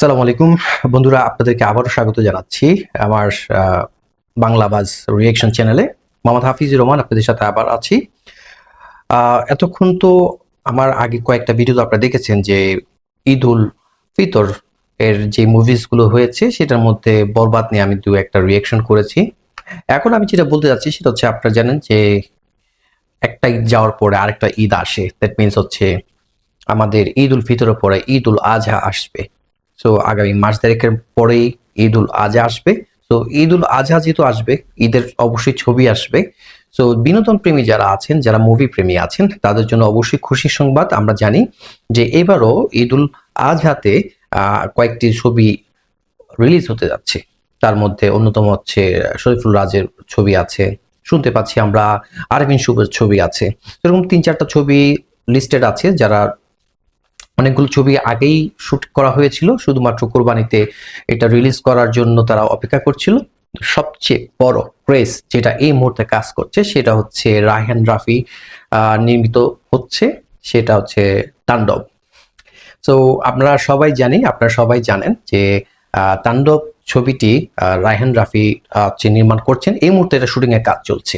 আসসালামু আলাইকুম বন্ধুরা, আপনাদেরকে আবারও স্বাগত জানাচ্ছি আমার বাংলাবাজ রিঅ্যাকশন চ্যানেলে। মোহাম্মদ হাফিজুর রহমান আপনাদের সাথে আবার আছি। এতক্ষণ তো আমার আগে কয়েকটা ভিডিও আপনারা দেখেছেন যে ঈদ উল ফিতর এর যে মুভিসগুলো হয়েছে সেটার মধ্যে বরবাদ নিয়ে আমি একটা রিঅ্যাকশন করেছি। এখন আমি যেটা বলতে যাচ্ছি সেটা হচ্ছে, আপনারা জানেন যে একটা ঈদ যাওয়ার পরে আরেকটা ঈদ আসে। দ্যাট মিনস হচ্ছে আমাদের ঈদ উল ফিতরের পরে ঈদ উল আজহা আসবে। সো আগামী মাস তারিখের পরেই ঈদ উল আজহা আসবে। তো ঈদ উল আজহা যেহেতু আসবে, ঈদের অবশ্যই ছবি আসবে। সো বিনোদন প্রেমী যারা আছেন, যারা মুভি প্রেমী আছেন, তাদের জন্য অবশ্যই খুশির সংবাদ। আমরা জানি যে এবারও ঈদ উল আজহাতে কয়েকটি ছবি রিলিজ হতে যাচ্ছে। তার মধ্যে অন্যতম হচ্ছে শরীফুল রাজের ছবি আছে, শুনতে পাচ্ছি আমরা আরভিন শুভের ছবি আছে। এরকম ৩-৪টা ছবি লিস্টেড আছে, যারা অনেকগুলো ছবি আগেই শুট করা হয়েছিল, শুধুমাত্র কোরবানিতে এটা রিলিজ করার জন্য তারা অপেক্ষা করছিল। সবচেয়ে বড় ক্রেজ যেটা এই মুহূর্তে কাজ করছে সেটা হচ্ছে রায়হান রাফি নির্মিত হচ্ছে, সেটা হচ্ছে তাণ্ডব। সো আপনারা সবাই জানেন যে তাণ্ডব ছবিটি রায়হান রাফি নির্মাণ করছেন। এই মুহূর্তে এটা শুটিং এর কাজ চলছে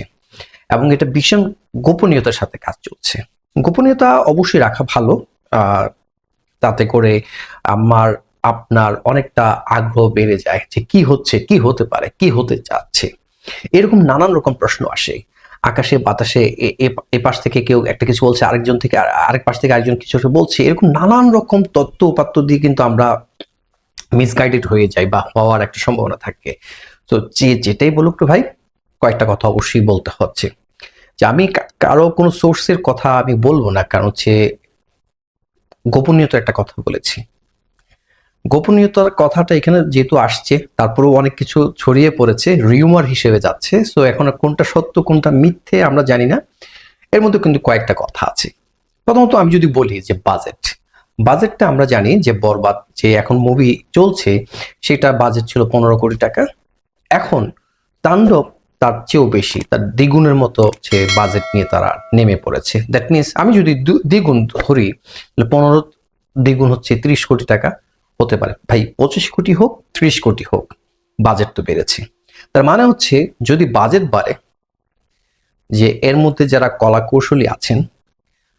এবং এটা ভীষণ গোপনীয়তার সাথে কাজ চলছে। গোপনীয়তা অবশ্যই রাখা ভালো, তাতে করে আপনার অনেকটা আগ্রহ বেড়ে যায় যে কি হচ্ছে, কি হতে পারে, কি হতে যাচ্ছে। এরকম নানান রকম প্রশ্ন আসে আকাশে বাতাসে। এপাশ থেকে কেউ একটা কিছু বলছে, আরেকজন থেকে আরেক পাশ থেকে আরেকজন কিছু বলছে। এরকম নানান রকম তথ্য উপাত্ত দিয়ে কিন্তু আমরা মিসগাইডেড হয়ে যাই বা হওয়ার একটা সম্ভাবনা থাকে। তো যেটাই বলুক তো ভাই, কয়েকটা কথা অবশ্যই বলতে হচ্ছে। যে আমি কারো কোনো সোর্সের কথা আমি বলবো না, কারণ হচ্ছে গোপনীয়তা একটা কথা বলেছি। গোপনীয়তার কথাটা এখানে যেহেতু আসছে, তারপরেও অনেক কিছু ছড়িয়ে পড়েছে, রিউমার হিসেবে যাচ্ছে। সো এখন কোনটা সত্য কোনটা মিথ্যে আমরা জানি না। এর মধ্যে কিন্তু কয়েকটা কথা আছে। প্রথমত আমি যদি বলি যে বাজেটটা আমরা জানি যে বরবাদ যে এখন মুভি চলছে সেটা বাজেট ছিল 15 কোটি টাকা। এখন তাণ্ডব তার চেয়েও বেশি, তার দ্বিগুণের মতো সে বাজেট নিয়ে তারা নেমে পড়েছে। দ্যাট মিনস আমি যদি দ্বিগুণ ধরি, 15 দ্বিগুণ হচ্ছে 30 কোটি টাকা হতে পারে। ভাই 25 কোটি হোক 30 কোটি হোক, বাজেট তো বেড়েছে। তার মানে হচ্ছে যদি বাজেট বাড়ে, যে এর মধ্যে যারা কলা কৌশলী আছেন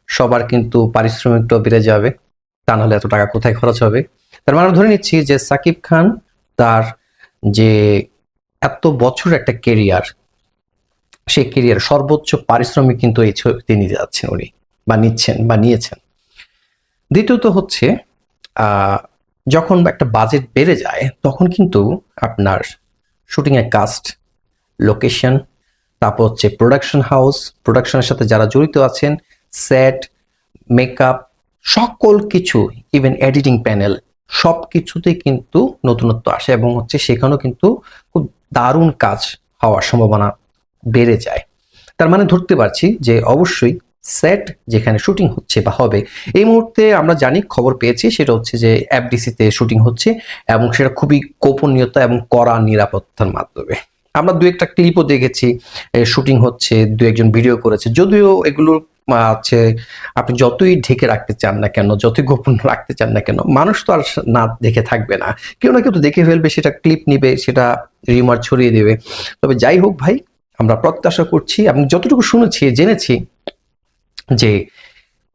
সবার কিন্তু পারিশ্রমিকটাও বেড়ে যাবে, তা নাহলে এত টাকা কোথায় খরচ হবে। তার মানে ধরে নিচ্ছি যে সাকিব খান তার যে এত বছর একটা কেরিয়ার, সেই কেরিয়ার সর্বোচ্চ পারিশ্রমিক কিন্তু এই ছবিতে নিয়ে যাচ্ছেন উনি, বা নিচ্ছেন বা নিয়েছেন। দ্বিতীয়ত হচ্ছে যখন একটা বাজেট বেড়ে যায় তখন কিন্তু আপনার শুটিং এর কাস্ট, লোকেশন, তারপর হচ্ছে প্রোডাকশন হাউস, প্রোডাকশনের সাথে যারা জড়িত আছেন, সেট, মেকআপ, সকল কিছু, ইভেন এডিটিং প্যানেল, সব কিছুতেই কিন্তু নতুনত্ব আসে এবং হচ্ছে সেখানেও কিন্তু খুব দারুণ কাজ হওয়ার সম্ভাবনা বেড়ে যায়। তার মানে ধরতে পারছি যে অবশ্যই সেট যেখানে শুটিং হচ্ছে বা হবে, এই মুহূর্তে আমরা জানি, খবর পেয়েছি, সেটা হচ্ছে যে এফডিসিতে শুটিং হচ্ছে এবং সেটা খুবই গোপনীয়তা এবং কড়া নিরাপত্তার মাধ্যমে। আমরা দু একটা ক্লিপও দেখেছি, শুটিং হচ্ছে, দু একজন ভিডিও করেছে। যদিও এগুলো আছে, আপনি যতই ঢেকে রাখতে চান না কেন, যতই গোপন রাখতে চান না কেন, মানুষ তো আর না দেখে থাকবে না, কেউ না কেউ তো দেখে ফেলবে, সেটা ক্লিপ নিবে, সেটা রিউমার ছড়িয়ে দেবে। তবে যাই হোক ভাই, আমরা প্রত্যাশা করছি এবং যতটুকু শুনেছি জেনেছি যে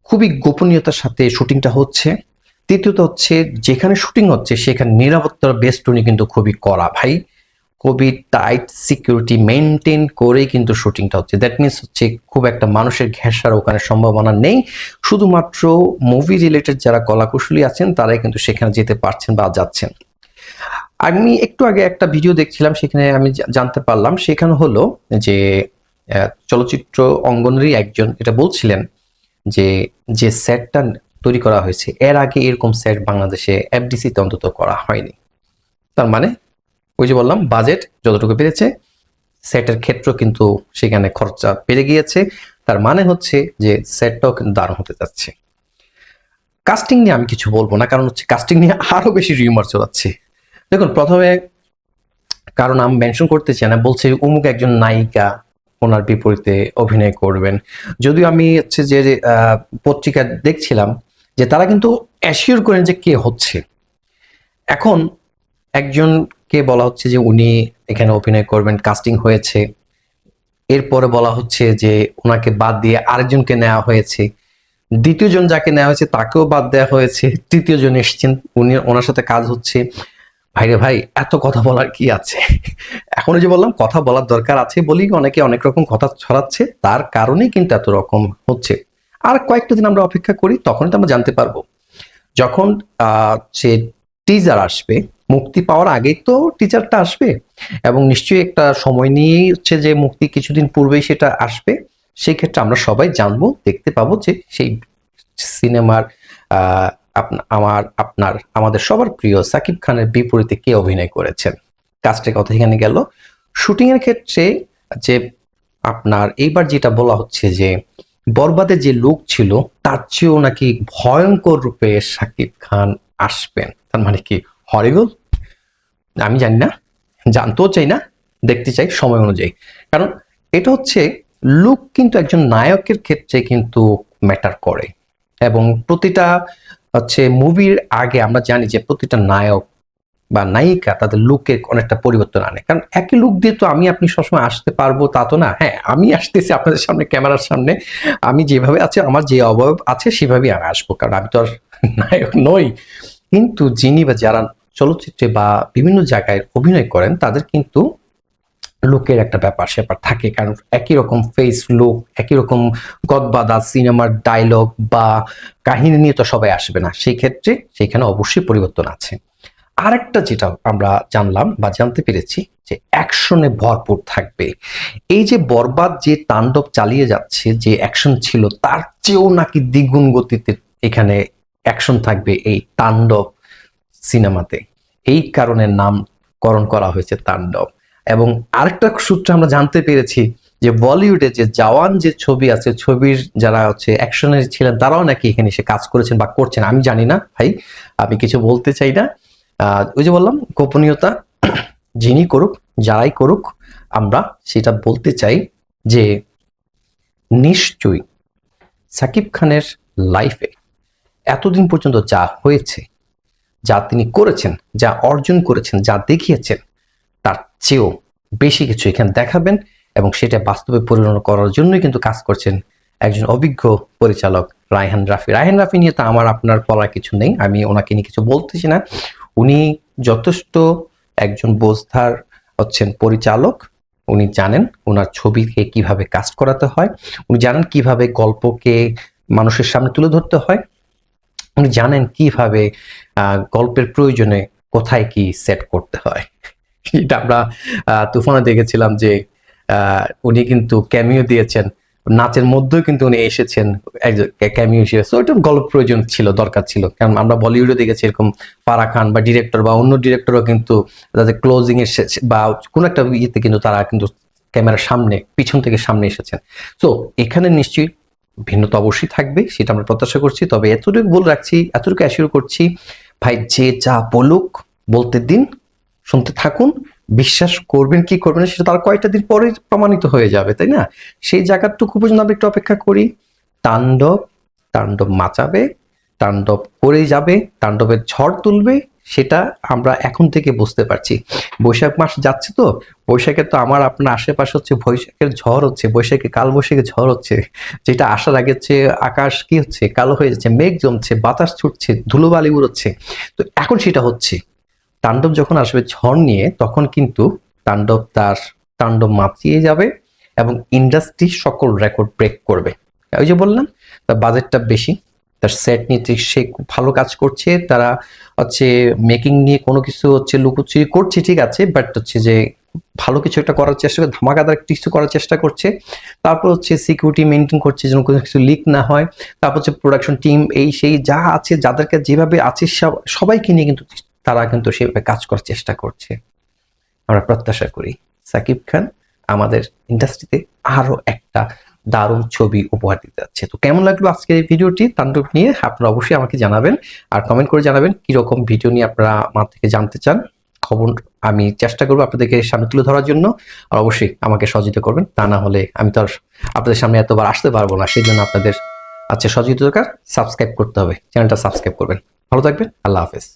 খুবই গোপনীয়তার সাথে শুটিংটা হচ্ছে। তৃতীয়ত হচ্ছে যেখানে শুটিং হচ্ছে সেখানে নিরাপত্তার বেষ্টনী কিন্তু খুবই কড়া ভাই, খুবই টাইট সিকিউরিটি মেনটেন করে কিন্তু শুটিংটা হচ্ছে। দ্যাট মিনস হচ্ছে খুব একটা মানুষের ঘেঁষার ওখানে সম্ভাবনা নেই। শুধুমাত্র মুভি রিলেটেড যারা কলাকুশলী আছেন তারাই কিন্তু সেখানে যেতে পারছেন বা যাচ্ছেন। আমি একটু আগে একটা ভিডিও দেখছিলাম, সেখানে আমি জানতে পারলাম সেখানে হলো যে চলচ্চিত্র অঙ্গনেরই একজন এটা বলছিলেন যে যে সেটটা তৈরি করা হয়েছে এর আগে এরকম সেট বাংলাদেশে এফডিসিতে অন্তত করা হয়নি। তার মানে ওই যে বললাম, বাজেট যতটুকু বেড়েছে, সেটের ক্ষেত্র কিন্তু সেখানে খরচা বেড়ে গিয়েছে। তার মানে হচ্ছে যে সেটটাও কিন্তু দারুণ হতে যাচ্ছে। কাস্টিং নিয়ে আমি কিছু বলবো না, কারণ হচ্ছে কাস্টিং নিয়ে আরো বেশি রিউমার চলাচ্ছে। দেখুন, প্রথমে কারণ আমি মেনশন করতে চাই না, বলছে অমুক একজন নায়িকা ওনার বিপরীতে অভিনয় করবেন। যদিও আমি হচ্ছে যে পত্রিকা দেখছিলাম যে তারা কিন্তু অ্যাসিওর করেন যে কে হচ্ছে। এখন একজনকে বলা হচ্ছে যে উনি এখানে অভিনয় করবেন, কাস্টিং হয়েছে, এরপরে বলা হচ্ছে যে ওনাকে বাদ দিয়ে আরেকজনকে নেওয়া হয়েছে, দ্বিতীয় জন যাকে নেওয়া হয়েছে তাকেও বাদ দেওয়া হয়েছে, তৃতীয় জন এসছেন, ওনার সাথে কাজ হচ্ছে। ভাইরে ভাই, এত কথা বলার কি আছে? এখন যে বললাম কথা বলার দরকার আছে বলেই অনেকে অনেক রকম কথা ছড়াচ্ছে, তার কারণেই কিন্তু এত রকম হচ্ছে। আর কয়েকটা দিন আমরা অপেক্ষা করি, তখনই তো আমরা জানতে পারবো। যখন সে টিজার আসবে, মুক্তি পাওয়ার আগেই তো টিজারটা আসবে, এবং নিশ্চয়ই একটা সময় নিয়েই হচ্ছে যে মুক্তি কিছুদিন পূর্বেই সেটা আসবে। সেই ক্ষেত্রে আমরা সবাই জানবো, দেখতে পাবো যে সেই সিনেমার আমাদের সবার প্রিয় সাকিব খানের বিপরীতে কে অভিনয় করেছেন। কাস্টের কথা এখানে গেল। শুটিং এর ক্ষেত্রে যে আপনার এইবার যেটা বলা হচ্ছে যে বরবাদের যে লুক ছিল তার চেয়েও নাকি ভয়ঙ্কর রূপে সাকিব খান আসবেন। তার মানে কি হরিবল? আমি জানি না, জানতেও চাই না, দেখতে চাই সময় অনুযায়ী। কারণ এটা হচ্ছে লুক কিন্তু একজন নায়কের ক্ষেত্রে কিন্তু ম্যাটার করে, এবং প্রতিটা হচ্ছে মুভির আগে আমরা জানি যে প্রতিটা নায়ক বা নায়িকা তাদের লুকের অনেকটা পরিবর্তন আনে। কারণ একই লুক দিয়ে তো আপনি সবসময় আসতে পারবো তা তো না। হ্যাঁ, আমি আসতেছি আপনাদের সামনে, ক্যামেরার সামনে, আমি যেভাবে আছি, আমার যে অবয়ব আছে সেভাবেই আমি আসবো, কারণ আমি তো আর নায়ক নই। কিন্তু যিনি বা যারা চলচ্চিত্রে বা বিভিন্ন জায়গায় অভিনয় করেন তাদের কিন্তু লুকের একটা ব্যাপার স্যাপার থাকে, কারণ একই রকম ফেস লুক, একই রকম গদবাদা সিনেমার ডায়লগ বা কাহিনী নিয়ে তো সবাই আসবে না। সেই ক্ষেত্রে সেখানে অবশ্যই পরিবর্তন আছে। আরেকটা যেটা আমরা জানলাম বা জানতে পেরেছি যে অ্যাকশনে ভরপুর থাকবে। এই যে বরবাদ যে তাণ্ডব চালিয়ে যাচ্ছে, যে অ্যাকশন ছিল তার চেয়েও নাকি দ্বিগুণ গতিতে এখানে অ্যাকশন থাকবে এই তাণ্ডব সিনেমাতে। এই কারণে নামকরণ করা হয়েছে তাণ্ডব। এবং আরেকটা সূত্রে আমরা জানতে পেরেছি যে বলিউডে যে জওয়ান যে ছবি আছে, ছবির যারা হচ্ছে অ্যাকশনের ছিলেন তারাও নাকি এখানে এসে কাজ করেছেন বা করছেন। আমি জানি না ভাই, আমি কিছু বলতে চাই না। ওই যে বললাম গোপনীয়তা, যিনি করুক যারাই করুক, আমরা সেটা বলতে চাই যে নিশ্চয়ই সাকিব খানের লাইফে এতদিন পর্যন্ত যা হয়েছে, যা তিনি করেছেন, যা অর্জন করেছেন, যা দেখিয়েছেন, তার চেয়েও বেশি কিছু এখানে দেখাবেন, এবং সেটা বাস্তবে পরিণত করার জন্যই কিন্তু কাজ করছেন একজন অভিজ্ঞ পরিচালক রায়হান রাফি। রায়হান রাফি নিয়ে তো আমার আপনার বলার কিছু নেই, আমি ওনাকে নিয়ে কিছু বলতেছি না। উনি যথেষ্ট একজন বোঝদার হচ্ছেন পরিচালক। উনি জানেন ওনার ছবিকে কিভাবে কাস্ট করাতে হয়, উনি জানেন কিভাবে গল্পকে মানুষের সামনে তুলে ধরতে হয়, উনি জানেন কিভাবে গল্পের প্রয়োজনে কোথায় কি সেট করতে হয়। এটা আমরা তুফানে দেখেছিলাম যে উনি কিন্তু ক্যামিও দিয়েছেন, নাচের মধ্যেও কিন্তু উনি এসেছেন ক্যামিও হিসেবে। সো এটা গল্প প্রয়োজন ছিল, দরকার ছিল। কারণ আমরা বলিউডে দেখেছি এরকম ফারাহ খান বা ডিরেক্টর বা অন্য ডিরেক্টরও কিন্তু তাদের ক্লোজিং এর বা কোনো একটা ইয়েতে কিন্তু তারা কিন্তু ক্যামেরার সামনে, পিছন থেকে সামনে এসেছেন। সো এখানে নিশ্চয়ই ভিন্নতা অবশ্যই থাকবে, সেটা আমরা প্রত্যাশা করছি। তবে এতটুকু বলে রাখছি, এতটুকু অ্যাসিওর করছি, ভাই যে যা বলুক বলতে দিন, শুনতে থাকুন, বিশ্বাস করবেন কি করবেন সেটা তার কয়েকটা দিন পরে প্রমাণিত হয়ে যাবে, তাই না? সেই জায়গাটুকু পর্যন্ত আমরা একটু অপেক্ষা করি। তাণ্ডব তাণ্ডব মাচাবে, তাণ্ডব করে যাবে, তাণ্ডবের ঝড় তুলবে, সেটা আমরা এখন থেকে বুঝতে পারছি। বৈশাখ মাস যাচ্ছে তো, বৈশাখে তো আমার আপনার আশেপাশে হচ্ছে বৈশাখের ঝড় হচ্ছে, বৈশাখে কাল বৈশাখে ঝড় হচ্ছে, যেটা আসার আগে হচ্ছে আকাশ কি হচ্ছে, কালো হয়ে যাচ্ছে, মেঘ জমছে, বাতাস ছুটছে, ধুলোবালি উড়ছে। তো এখন সেটা হচ্ছে। তাণ্ডব যখন আসবে ঝড় নিয়ে, তখন কিন্তু তাণ্ডব তার তাণ্ডব মাতিয়ে যাবে এবং ইন্ডাস্ট্রি সকল রেকর্ড ব্রেক করবে। ওই যে বললাম, তার বাজেটটা বেশি, তার সেট নিয়ে সে খুব ভালো কাজ করছে, তারা হচ্ছে মেকিং নিয়ে কোনো কিছু হচ্ছে লুকোচুরি করছে, ঠিক আছে, বাট হচ্ছে যে ভালো কিছু একটা করার চেষ্টা করে, ধামাকাদার কিছু করার চেষ্টা করছে। তারপর হচ্ছে সিকিউরিটি মেনটেন করছে যেন কোনো কিছু লিক না হয়। তারপর হচ্ছে প্রোডাকশন টিম এই সেই যা আছে, যাদেরকে যেভাবে আছে সবাইকে নিয়ে কিন্তু তারা কিন্তু সেভাবে কাজ করার চেষ্টা করছে। আমরা প্রত্যাশা করি সাকিব খান আমাদের ইন্ডাস্ট্রিতে আরো একটা দারুণ ছবি উপহার দিতে যাচ্ছে। তো কেমন লাগলো আজকের এই ভিডিওটি তাণ্ডব নিয়ে, আপনারা অবশ্যই আমাকে জানাবেন, আর কমেন্ট করে জানাবেন কিরকম ভিডিও নিয়ে আপনারা আমার থেকে জানতে চান। খবর আমি চেষ্টা করবো আপনাদেরকে সামনে তুলে ধরার জন্য, আর অবশ্যই আমাকে সহযোগিতা করবেন, তা না হলে আমি তো আর আপনাদের সামনে এতবার আসতে পারবো না। সেই জন্য আপনাদের সহযোগিতা দরকার, সাবস্ক্রাইব করতে হবে, চ্যানেলটা সাবস্ক্রাইব করবেন। ভালো থাকবেন, আল্লাহ হাফেজ।